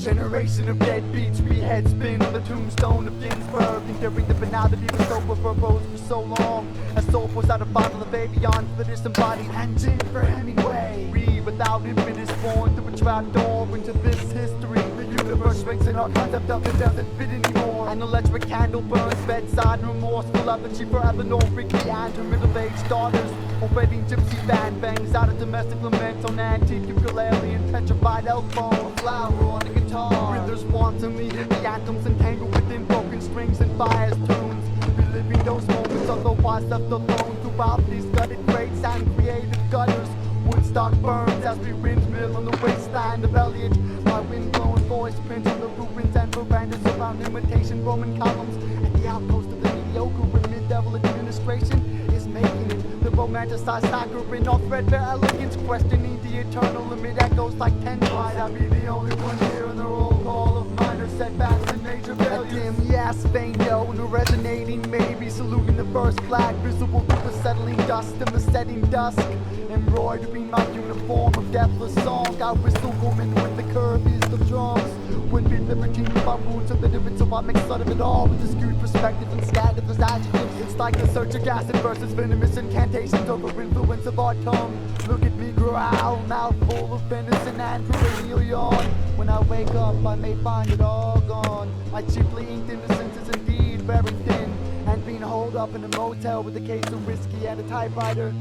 generation of deadbeats, re-head spin on the tombstone of Ginsburg, enduring the banality of soap with verbose for so long. As soul pours out a bottle of Avion for the disembodied engine for Hemingway. Read without infinite born through a trap door into this history. The universe shrinks and our concept of it doesn't fit anymore. An electric candle burns bedside, remorseful love, and she forever knows Ricky and her middle-aged daughters. Already gypsy band bangs out a domestic lament on antique ukulele and petrified elk bone. A flower on a guitar. Rhythers wantonly hit the anthems and tangle within broken strings and fires tunes. Reliving those moments otherwise left alone throughout these gutted crates and creative gutters. Woodstock burns as we windmill on the wasteland of Elliot. My wind-blown voice prints on the ruins and verandas around imitation Roman columns. At the outpost of the mediocre where mid-level administration is making it. The romanticized saccharine of threadbare elegance, questioning the eternal limit echoes like 10. Might I be the only one here in the roll call of minor setbacks and major failures? A dim yes, vain no, and a resonating maybe, saluting the first flag visible through the settling dust of the setting dusk. Embroidering my uniform of deathless song, I whistle woman with the curviest of drums. Would be libertine with my roots of the difference, so I make fun of it all with a skewed perspective and scandalous adjectives. It's like the surgic acid versus venomous incantations over influence of our tongue. Look at me growl, mouth full of venison and perennial yawn. When I wake up, I may find it all gone. My cheaply inked innocence is indeed very thin, and being holed up in a motel with a case of whiskey and a typewriter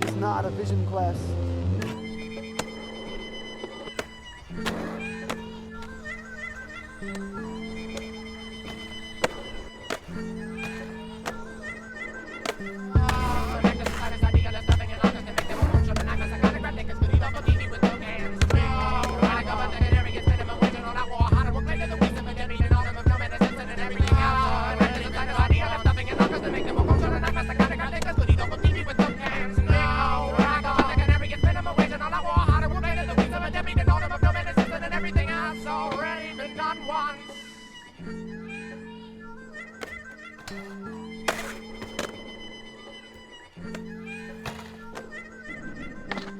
is not a vision quest.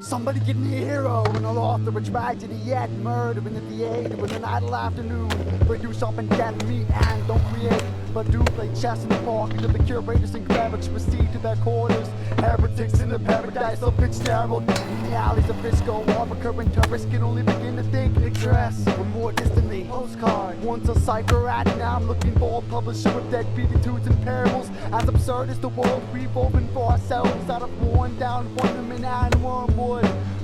Somebody get me a hero, and I'll author a tragedy yet. Murder in the theater with an idle afternoon. Produce up and get me and don't create, but do play chess in the park until the curators and clerics proceed to their quarters. Heretics in the paradise of Fitzgerald. In the alleys of Frisco, all recurring tourists can only begin to think picturesque. Or more distantly, postcard. Once a cipher at, now I'm looking for a publisher of dead beatitudes and parables. As absurd as the world we've opened for ourselves out of worn down wonderment and wormwood.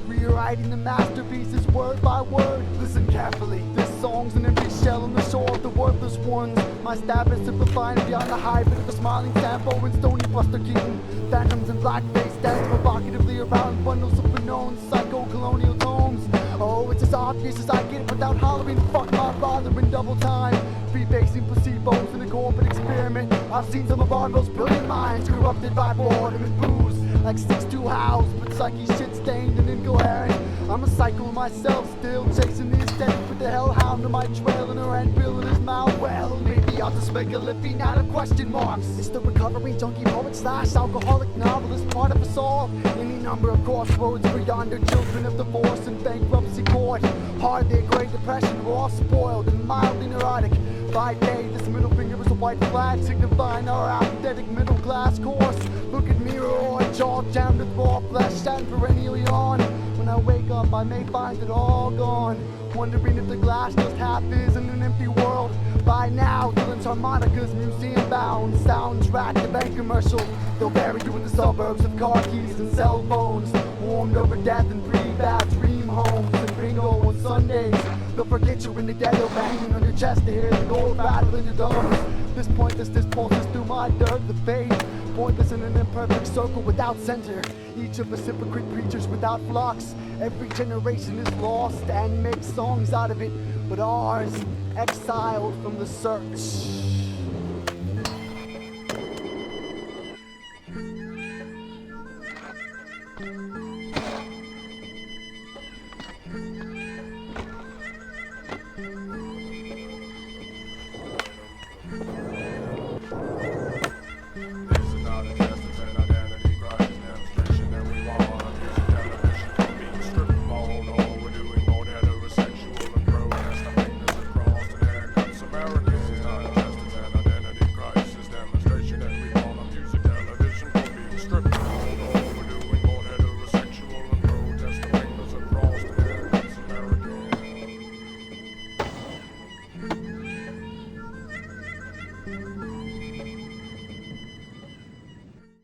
Rewriting the masterpieces word by word. Listen carefully, this song's an empty shell on the shore of the worthless ones. My stab is simplifying beyond the hybrid of a smiling Sambo and Stony Buster Keaton. Phantoms and blackface dance provocatively around bundles of unknown psycho-colonial tomes. Oh, it's as obvious as I get it without hollering fuck my father in double time. Freebasing placebos in a corporate experiment. I've seen some of our most brilliant minds corrupted by boredom and booze. Like 6'2" howls, but psyche shit stained and incoherent. I'm a cycle myself, still chasing the aesthetic with the hellhound on my trail and a red pill in his mouth. Well, maybe I'll just make a living out of question marks. It's the recovery junkie poet / alcoholic novelist, part of us all. Any number of crossroads for yonder children of divorce and bankruptcy court. Hard their Great Depression, raw, spoiled, and mildly neurotic. By day, this middle finger is a white flag signifying our apathetic middle class course. Look at me roar, jaw jammed with raw flesh and perennial yawn. When I wake up, I may find it all gone. Wondering if the glass just half is in an empty world. By now, Dylan's harmonicas, museum bound. Soundtrack, the bank commercial. They'll bury you in the suburbs of car keys and cell phones. Warmed over death and pre-bad dream homes and bingo on Sundays. They'll forget you in the ghetto, banging on your chest to hear the gold battle in your domes. This pointlessness pulses through my dirt, the faith. Pointless in an imperfect circle without center. Each of us hypocrite preachers without flocks. Every generation is lost and makes songs out of it, but ours, exiled from the search.